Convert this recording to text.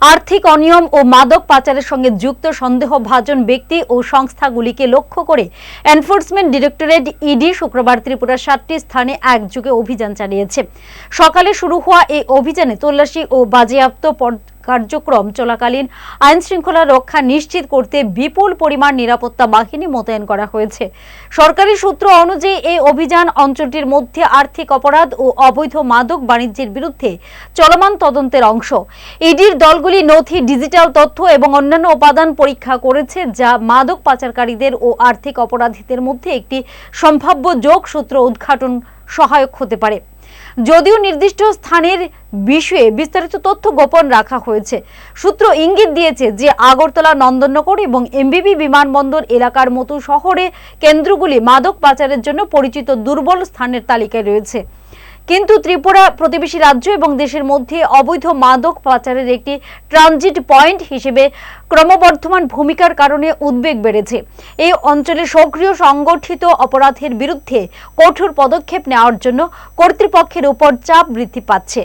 আর্থিক অনিয়ম ও মাদক পাচারের সঙ্গে যুক্ত সন্দেহভাজন ব্যক্তি ও সংস্থাগুলিকে লক্ষ্য করে এনফোর্সমেন্ট ডিরেক্টরেট ইডি শুক্রবার ত্রিপুরার 7টি স্থানে একযোগে অভিযান চালিয়েছে। সকালে শুরু হওয়া এই অভিযানে তল্লাশি ও বাজেয়াপ্ত কার্যক্রম চলাকালীন আইন শৃঙ্খলা রক্ষা নিশ্চিত করতে বিপুল পরিমাণ নিরাপত্তা বাহিনী মোতায়েন করা হয়েছে। সরকারি সূত্র অনুযায়ী এই অভিযান অঞ্চলটির মধ্যে আর্থিক অপরাধ ও অবৈধ মাদক বাণিজ্যের বিরুদ্ধে চলমান তদন্তের অংশ। ইডির দলগুলি নথি, ডিজিটাল তথ্য এবং অন্যান্য উপাদান পরীক্ষা করেছে, যা মাদক পাচারকারীদের ও আর্থিক অপরাধীদের মধ্যে একটি সম্ভাব্য যোগসূত্র উদ্ঘাটন সহায়ক হতে পারে। যদিও নির্দিষ্ট স্থানের বিষয়ে বিস্তারিত তথ্য গোপন রাখা হয়েছে, সূত্র ইঙ্গিত দিয়েছে যে আগরতলা, নন্দননগর এবং এমবিবি বিমানবন্দর এলাকার মতো শহরে কেন্দ্রগুলি মাদক পাচারের জন্য পরিচিত দুর্বল স্থানের তালিকায় রয়েছে। কিন্তু ত্রিপুরা প্রতিবেশী রাজ্য এবং দেশের মধ্যে অবৈধ মাদক পাচারের একটি ট্রানজিট পয়েন্ট হিসেবে ক্রমবর্ধমান ভূমিকার কারণে উদ্বেগ বেড়েছে। এই অঞ্চলে সক্রিয় সংগঠিত অপরাধের বিরুদ্ধে কঠোর পদক্ষেপ নেওয়ার জন্য কর্তৃপক্ষের উপর চাপ বৃদ্ধি পাচ্ছে।